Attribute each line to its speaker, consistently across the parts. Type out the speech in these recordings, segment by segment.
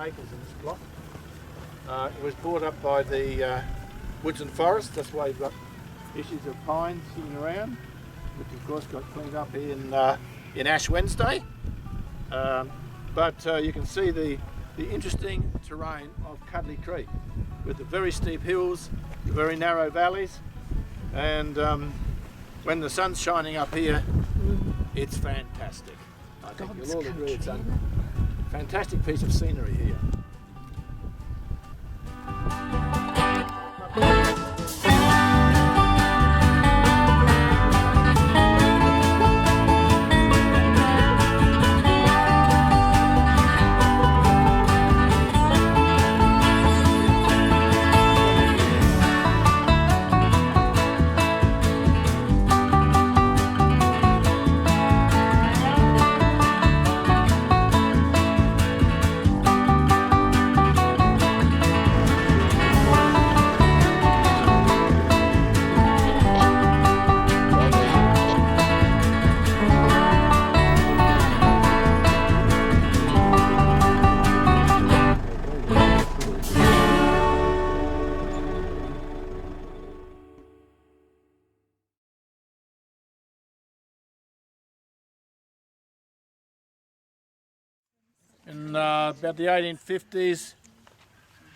Speaker 1: acres in this block. It was bought up by the Woods and Forests. That's why you've got issues of pines sitting around, which of course got cleaned up in Ash Wednesday. But you can see the interesting terrain of Cuddly Creek with the very steep hills, the very narrow valleys, and when the sun's shining up here, it's fantastic. I think you'll all agree it's a fantastic piece of scenery here. In about the 1850s,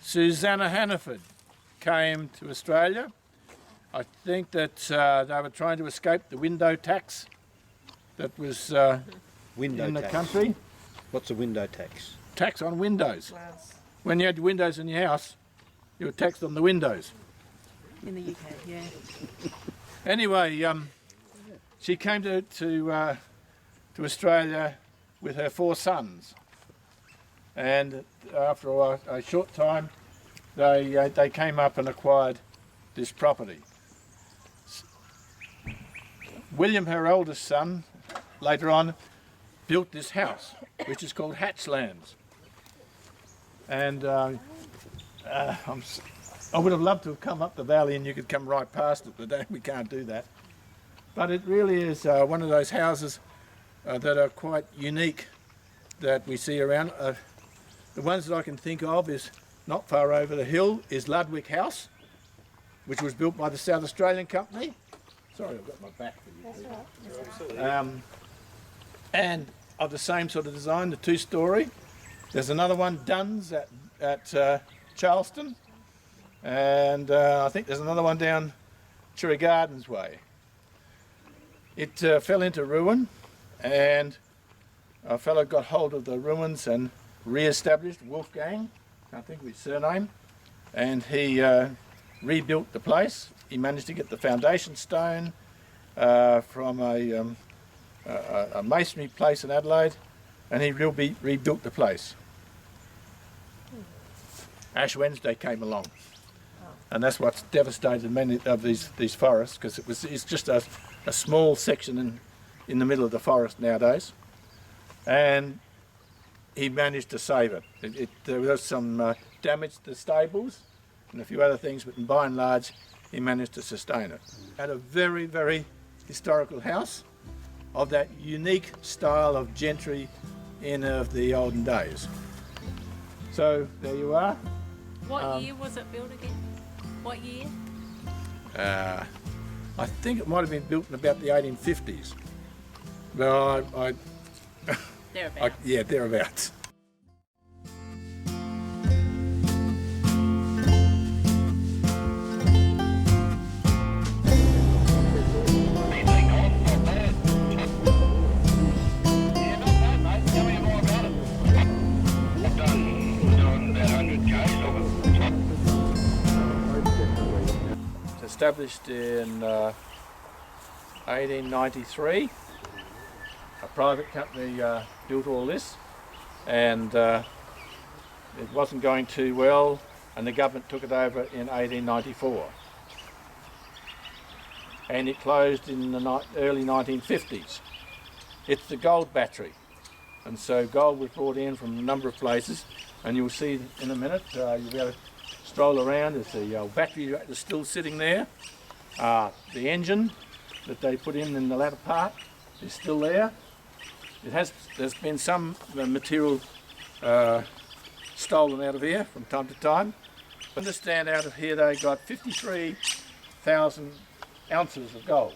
Speaker 1: Susanna Hannaford came to Australia. I think that they were trying to escape the window tax that was in the country.
Speaker 2: What's a window tax?
Speaker 1: Tax on windows. When you had windows in your house, you were taxed on the windows.
Speaker 3: In the UK, yeah.
Speaker 1: Anyway, she came to Australia with her 4 sons. And after a short time, they came up and acquired this property. William, her eldest son, later on, built this house, which is called Hatchlands. And I would have loved to have come up the valley and you could come right past it, but we can't do that. But it really is one of those houses that are quite unique that we see around. The ones that I can think of is not far over the hill is Ludwig House, which was built by the South Australian Company. Sorry, I've got my back for you. That's right. And of the same sort of design, the 2-storey. There's another one, Dunn's at Charleston, and I think there's another one down Cherry Gardens way. It fell into ruin, and a fellow got hold of the ruins and re-established, Wolfgang, can't think of his surname, and he rebuilt the place. He managed to get the foundation stone from a masonry place in Adelaide, and he rebuilt the place. Ash Wednesday came along, and that's what's devastated many of these forests, because it's just a small section in the middle of the forest nowadays, and he managed to save it. There was some damage to the stables and a few other things, but by and large, he managed to sustain it. Had a very, very historical house of that unique style of gentry of the olden days. So there you are.
Speaker 3: What year was it built again? What year?
Speaker 1: I think it might have been built in about the 1850s. But
Speaker 3: Thereabouts.
Speaker 1: Yeah, thereabouts. Established in 1893. A private company built all this, and it wasn't going too well, and the government took it over in 1894. And it closed in the early 1950s. It's the gold battery, and so gold was brought in from a number of places, and you'll see in a minute, you'll be able to stroll around. There's the battery that's still sitting there. The engine that they put in the latter part is still there. There's been some material stolen out of here from time to time. I understand out of here they got 53,000 ounces of gold.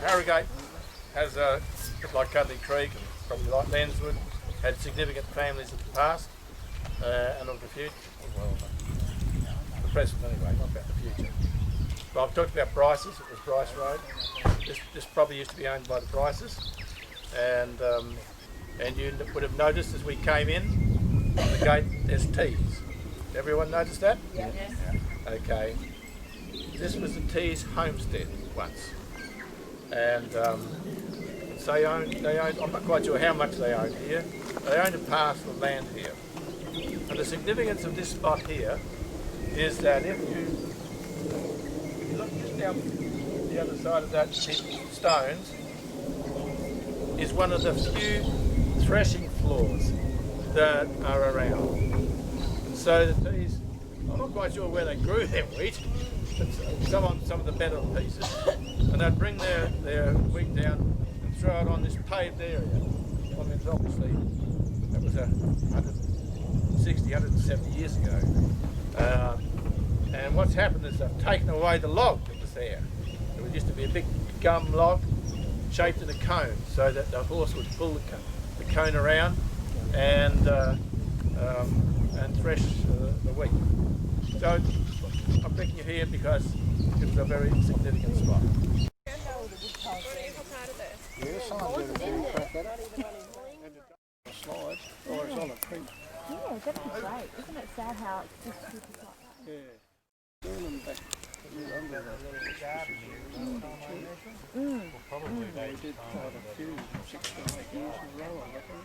Speaker 1: Harrogate has, like Cuddly Creek and probably like Lenswood, had significant families in the past and of the future. Well, the present anyway, not about the future. But I've talked about Bryce's, it was Bryce Road. This property used to be owned by the Bryce's, and you would have noticed as we came in, on the gate there's T's. Everyone noticed that?
Speaker 3: Yes.
Speaker 1: Okay. This was the T's homestead once. And so they owned, I'm not quite sure how much they owned here, they owned a parcel of land here. And the significance of this spot here is that if you look just down the other side of that heap of stones, is one of the few threshing floors that are around. And so the T's, I'm not quite sure where they grew their wheat, but some of the better pieces, and they'd bring their wheat down and throw it on this paved area. I mean, obviously, that was 160, 170 years ago. And what's happened is they've taken away the log that was there. There used to be a big gum log shaped in a cone, so that the horse would pull the cone around and thresh the wheat. So I'm bringing you here because it was a very significant spot. Slide, or it's on a creek.
Speaker 4: Yeah, that'd be great. Isn't it sad how it's just people like that?
Speaker 1: Yeah.
Speaker 2: Probably they did quite a few, 6 to 8 years in a row, I reckon.